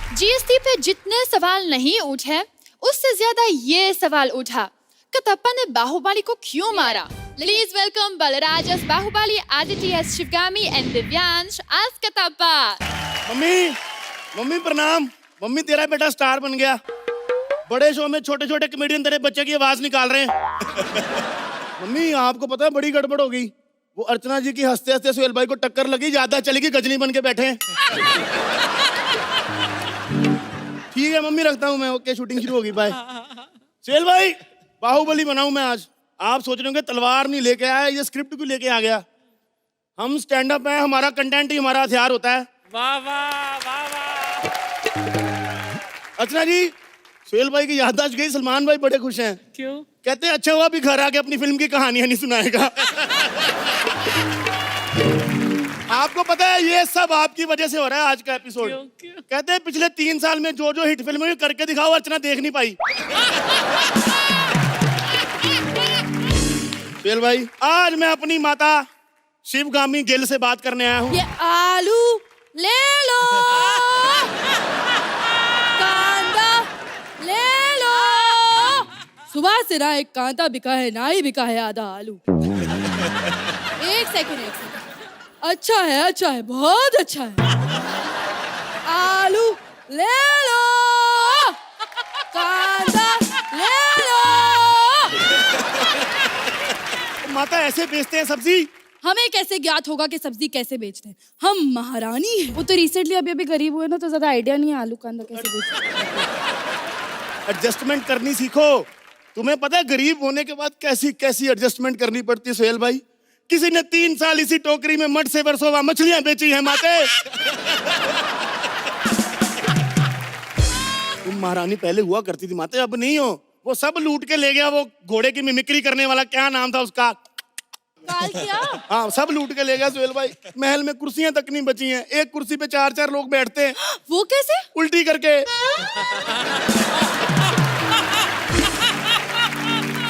GST पे जितने सवाल नहीं उठे उससे ज्यादा ये सवाल उठा, कटप्पा ने बाहुबली को क्यों मारा? Please welcome Balraj as Baahubali, Aditi as Shivagami and Divyansh as Kattappa. Mummy, mummy प्रणाम। मम्मी तेरा बेटा स्टार बन गया। बड़े शो में छोटे छोटे कमेडियन तेरे बच्चे की आवाज निकाल रहे हैं। मम्मी आपको पता है बड़ी गड़बड़ हो गई। वो अर्चना जी की हंसते हंसते सुहेल भाई को टक्कर लगी, ज्यादा चलेगी, गजनी बन के बैठे हैं। ठीक है मम्मी रखता हूँ मैं। ओके शूटिंग शुरू होगी, बाय। सुहेल भाई बाहुबली बनाऊं मैं आज। आप सोच रहे होंगे तलवार नहीं लेके आया, ये स्क्रिप्ट क्यों लेके आ गया। हम स्टैंड अप है, हमारा कंटेंट ही हमारा हथियार होता है। वाह वाह वाह वाह। अर्चना जी सुहेल भाई की याददाश्त गई, सलमान भाई बड़े खुश हैं। क्यों? कहते हैं अच्छा हुआ भी घर आके अपनी फिल्म की कहानियां नहीं सुनाएगा। आपको पता है ये सब आपकी वजह से हो रहा है आज का एपिसोड। क्यों? कहते हैं पिछले 3 साल में जो जो हिट फिल्में करके दिखाओ अर्चना देख नहीं पाई। सुहेल भाई आज मैं अपनी माता शिवगामी गिल से बात करने आया हूँ। ये आलू ले लो, कांदा ले लो। सुबह से ना एक कांदा बिका है ना ही बिका है आधा आलू। एक सेकंड। अच्छा है, बहुत अच्छा है। आलू ले लो, कांदा ले लो। माता ऐसे बेचते हैं सब्जी? हमें कैसे ज्ञात होगा कि सब्जी कैसे बेचते हैं? हम महारानी हैं। वो तो रिसेंटली अभी गरीब हुए ना, तो ज्यादा आइडिया नहीं है आलू का अंदर कैसे बेचते। एडजस्टमेंट करनी सीखो। तुम्हें पता है गरीब होने के बाद कैसी कैसी एडजस्टमेंट करनी पड़ती है सुहेल भाई। किसी ने 3 साल इसी टोकरी में मड से वर्सोवा मछलियां बेची हैं माते। तुम महारानी पहले हुआ करती थी माते, अब नहीं हो। वो सब लूट के ले गया, वो घोड़े की मिमिक्री करने वाला, क्या नाम था उसका? काल किया? हाँ सब लूट के ले गया सुहेल भाई। महल में कुर्सियां तक नहीं बची हैं। एक कुर्सी पे 4-4 लोग बैठते हैं। वो कैसे? उल्टी करके।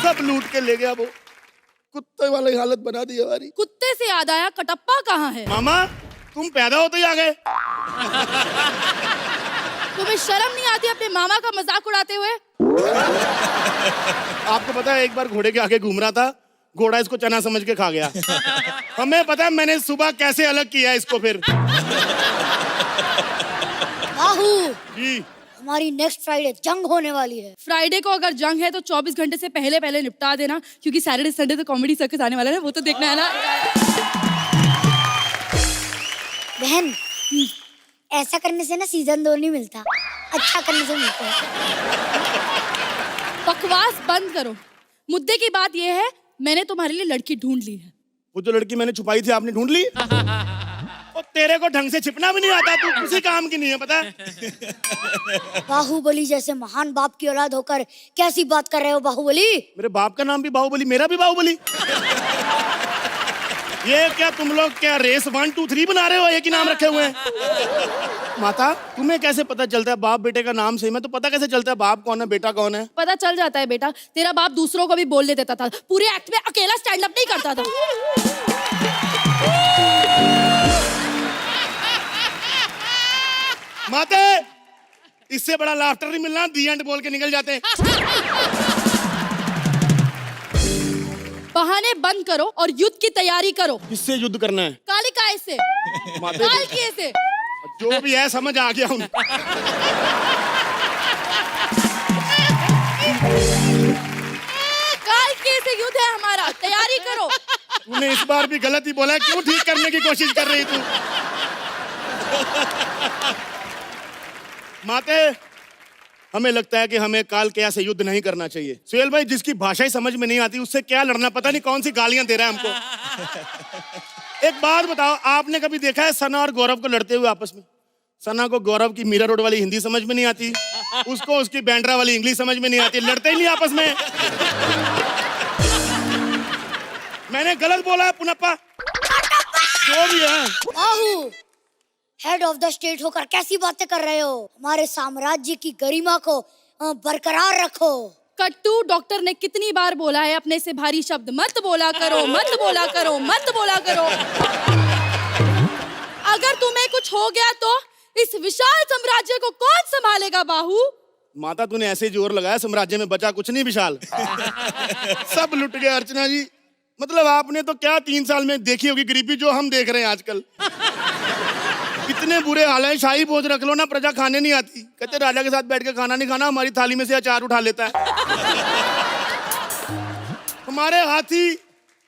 सब लूट के ले गया वो। कुत्ते वाली हालत बना दी हमारी। कुत्ते से याद आया, कटप्पा कहाँ है? मामा तुम पैदा होते ही आ गए। तुम्हें शर्म नहीं आती अपने मामा का मजाक उड़ाते हुए? आपको पता है एक बार घोड़े के आगे घूम रहा था, घोड़ा इसको चना समझ के खा गया। हमें पता है मैंने सुबह कैसे अलग किया इसको। फिर बाहू जी हमारी नेक्स्ट फ्राइडे जंग होने वाली है। फ्राइडे को अगर जंग है तो 24 घंटे से पहले निपटा देना, क्योंकि सैटरडे संडे तो कॉमेडी सर्कस आने वाला है, वो तो देखना है ना। बहन ऐसा करने से ना सीजन 2 नहीं मिलता, अच्छा करने से मिलता है। बकवास बंद करो। मुद्दे की बात यह है, मैंने तुम्हारे लिए लड़की ढूंढ ली है। वो जो लड़की मैंने छुपाई थी आपने ढूंढ ली? और तेरे को ढंग से छिपना भी नहीं आता, तू किसी काम की नहीं है पता है? बाहुबली जैसे महान बाप की औलाद होकर कैसी बात कर रहे हो बाहुबली? मेरे बाप का नाम भी बाहुबली, मेरा भी बाहुबली। ये क्या तुम लोग क्या रेस 1 2 3 बना रहे हो? एक ही नाम रखे हुए हैं। माता तुम्हें कैसे पता चलता है बाप बेटे का नाम सेम है? तो पता कैसे चलता है बाप कौन है बेटा कौन है? पता चल जाता है बेटा, तेरा बाप दूसरों को भी बोलने देता था, पूरे एक्ट में अकेला स्टैंड अप नहीं करता था। माते इससे बड़ा लाफ्टर नहीं मिलना, दी एंड बोल के निकल जाते हैं। बहाने बंद करो और युद्ध की तैयारी करो। किससे युद्ध करना है? कालिकाय से, माते कालकिए से। जो भी है समझ आ गया हूँ। कालकिए से युद्ध है हमारा, तैयारी करो। तूने इस बार भी गलत ही बोला है, क्यों ठीक करने की कोशिश कर रही तू? माते हमें लगता है कि हमें कालकेय से युद्ध नहीं करना चाहिए। सुहेल भाई जिसकी भाषा ही समझ में नहीं आती उससे क्या लड़ना, पता नहीं कौन सी गालियां दे रहा है हमको। एक बात बताओ, आपने कभी देखा है सना और गौरव को लड़ते हुए आपस में? सना को गौरव की मीरा रोड वाली हिंदी समझ में नहीं आती, उसको उसकी बैंड्रा वाली इंग्लिश समझ में नहीं आती, लड़ते ही नहीं आपस में। मैंने गलत बोला है पुनप्पा? जो भी है। बाहू हेड ऑफ द स्टेट होकर कैसी बातें कर रहे हो? हमारे साम्राज्य की गरिमा को बरकरार रखो। कट्टू डॉक्टर ने कितनी बार बोला है अपने से भारी शब्द मत बोला करो, मत बोला करो, मत बोला करो। अगर तुम्हें कुछ हो गया तो इस विशाल साम्राज्य को कौन संभालेगा बाहू? माता तूने ऐसे जोर लगाया, साम्राज्य में बचा कुछ नहीं विशाल। सब लुट गए अर्चना जी। मतलब आपने तो क्या 3 साल में देखी होगी गरीबी जो हम देख रहे हैं आजकल। इतने बुरे हाल हैं, शाही भोज रख लो ना, प्रजा खाने नहीं आती। कहते राजा के साथ बैठ के खाना नहीं खाना, हमारी थाली में से अचार उठा लेता है। हमारे हाथी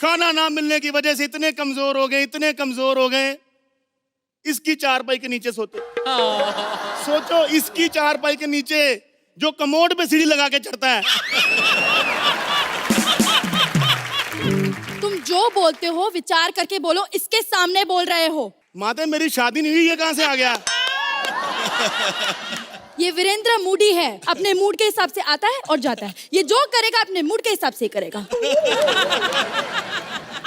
खाना ना मिलने की वजह से इतने कमजोर हो गए, इतने कमजोर हो गए, इसकी चारपाई के नीचे सोते। सोचो, इसकी चारपाई के नीचे जो कमोड पे सीढ़ी लगा के चढ़ता है। तुम जो बोलते हो विचार करके बोलो, इसके सामने बोल रहे हो। माते मेरी शादी नहीं हुई, ये कहां से आ गया? ये वीरेंद्र मूडी है, अपने मूड के हिसाब से आता है और जाता है। ये जो करेगा अपने मूड के हिसाब से ही करेगा।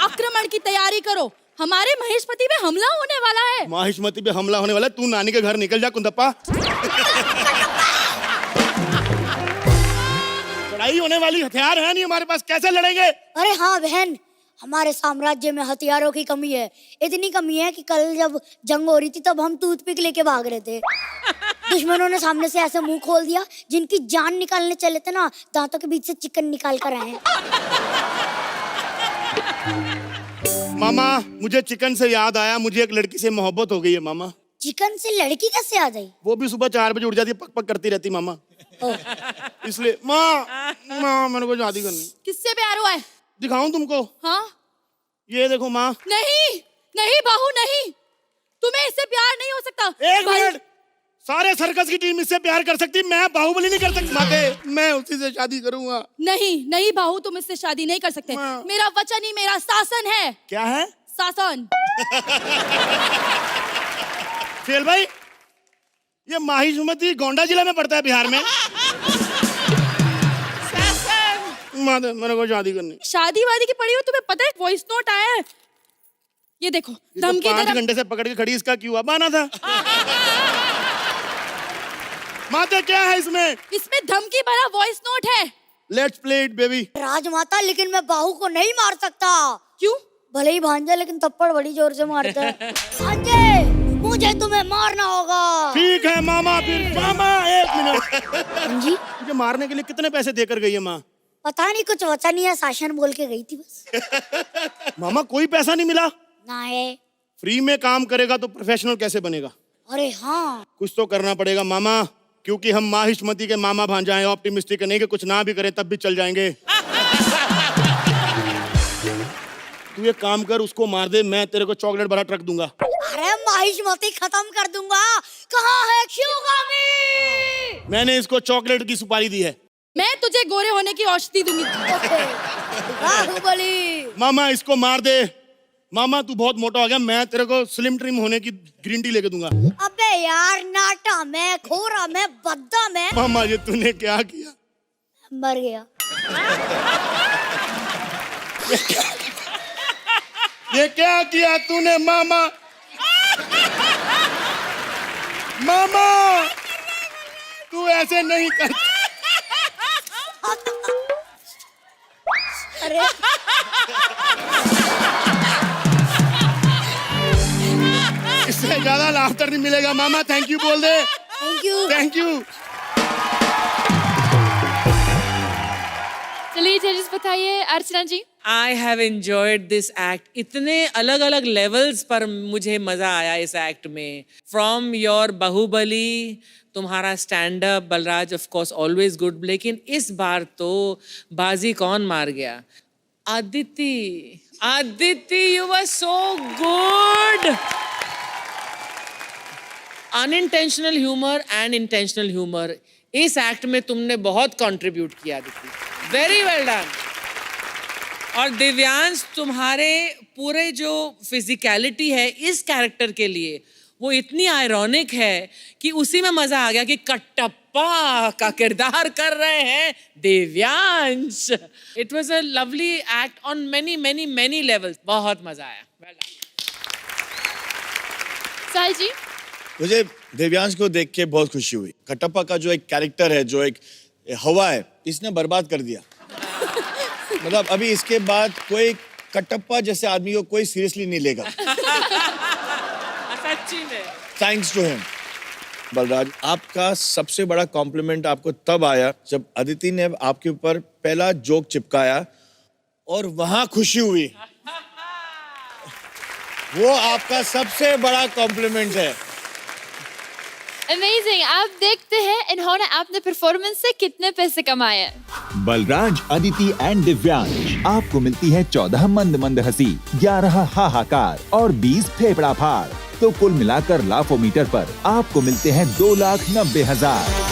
आक्रमण की तैयारी करो, हमारे महेशपति पे हमला होने वाला है। माहिष्मति पे हमला होने वाला है। तू नानी के घर निकल जा कुंदप्पा। लड़ाई होने वाली, हथियार है नहीं हमारे पास, कैसे लड़ेंगे? अरे हाँ बहन, हमारे साम्राज्य में हथियारों की कमी है। इतनी कमी है कि कल जब जंग हो रही थी तब हम टूथपिक लेके भाग रहे थे। दुश्मनों ने सामने से ऐसे मुंह खोल दिया, जिनकी जान निकालने चले थे ना, दांतों के बीच से चिकन निकाल कर आए। मामा, मुझे चिकन से याद आया, मुझे एक लड़की से मोहब्बत हो गई है मामा। चिकन से लड़की कैसे आ गई? वो भी सुबह 4 बजे उठ जाती है, पक पक करती रहती मामा। इसलिए माँ मेरे को शादी करनी। किससे प्यार हुआ है? दिखाऊं तुमको? हाँ, ये देखो माँ। नहीं नहीं बाहू नहीं, तुम्हें इससे प्यार नहीं हो सकता। एक मिनट, सारे सर्कस की टीम इससे प्यार कर सकती, मैं बाहुबली नहीं कर सकती। माते, मैं उसी से शादी करूंगा। नहीं नहीं बाहू, तुम इससे शादी नहीं कर सकते। मेरा वचन ही मेरा शासन है। क्या है? शासन। फेल भाई, ये माहिष्मति गोंडा जिला में पड़ता है, बिहार में। माते, मेरे को शादी करनी। शादी वादी की पड़ी हो, तुम्हें पता है वॉइस नोट आया है। ये देखो, धमकी दे 5 घंटे से पकड़ के खड़ी, इसका क्यों अब आना था? माते, क्या है इसमें? इसमें धमकी भरा वॉइस नोट है। Let's play it baby. Rajmata, लेकिन मैं बाहू को नहीं मार सकता। क्यों? भले ही भांजा, लेकिन थप्पड़ बड़ी जोर से मारता है। भांजे, मुझे तुम्हें मारना होगा। ठीक है मामा, फिर मामा 1 मिनट। जी, मुझे मारने के लिए कितने पैसे देकर गई है माँ? पता नहीं, कुछ वचन या शासन बोल के गई थी बस। मामा, कोई पैसा नहीं मिला? ना है। फ्री में काम करेगा तो प्रोफेशनल कैसे बनेगा? अरे हाँ, कुछ तो करना पड़ेगा मामा, क्योंकि हम माहिष्मति के मामा भांजा हैं। ऑप्टिमिस्टिक नहीं कि कुछ ना भी करे तब भी चल जाएंगे। तू एक काम कर, उसको मार दे, मैं तेरे को चॉकलेट भरा ट्रक दूंगा। अरे माहिष्मति खत्म कर दूंगा। कहाँ है शिवगामी? मैंने इसको चॉकलेट की सुपारी दी है। मैं तुझे गोरे होने की औषधि दूंगी। बाहुबली, मामा इसको मार दे। मामा तू बहुत मोटा हो गया, मैं तेरे को स्लिम ट्रिम होने की ग्रीन टी लेके दूंगा। अबे यार, नाटा में, खोरा में, बद्दा में। मामा ये तूने क्या किया? मर गया। ये क्या किया तूने मामा? मामा तू ऐसे नहीं कर। अरे इससे ज्यादा लाफ्टर नहीं मिलेगा मामा। थैंक यू बोल दे। Thank you. Thank you. चलिए जजेस बताइए, अर्चना जी। I have enjoyed this act. इतने अलग अलग लेवल्स पर मुझे मजा आया इस एक्ट में। From your बाहुबली, तुम्हारा stand up, Balraj of course always good, लेकिन इस बार तो बाजी कौन मार गया? Aditi, Aditi, you were so good. Unintentional humor and intentional humor, इस एक्ट में तुमने बहुत कंट्रीब्यूट किया आदिति। Very well done. और दिव्यांश, तुम्हारे पूरे जो फिजिकलिटी है इस कैरेक्टर के लिए वो इतनी आयरॉनिक है कि उसी में मजा आ गया कि कटप्पा का किरदार कर रहे हैं Divyansh. It was a lovely act on many many many levels. बहुत मजा आया। Well done. साहिल जी, मुझे दिव्यांश को देख के बहुत खुशी हुई। कटप्पा का जो एक कैरेक्टर है, जो एक हवा है, इसने बर्बाद कर दिया। मतलब अभी इसके बाद कोई कटप्पा जैसे आदमी को कोई सीरियसली नहीं लेगा। सच्ची में। Thanks to him. बलराज, आपका सबसे बड़ा कॉम्प्लीमेंट आपको तब आया जब अदिति ने आपके ऊपर पहला जोक चिपकाया और वहां खुशी हुई। वो आपका सबसे बड़ा कॉम्प्लीमेंट है। अमेजिंग। आप देखते हैं इन्होंने अपने परफॉर्मेंस से कितने पैसे कमाए हैं। बलराज, अदिति एंड दिव्यांश, आपको मिलती है 14 मंद मंद हंसी, 11 हाहाकार और 20 फेफड़ा फाड़। तो कुल मिलाकर लाफोमीटर पर आपको मिलते हैं 2,90,000।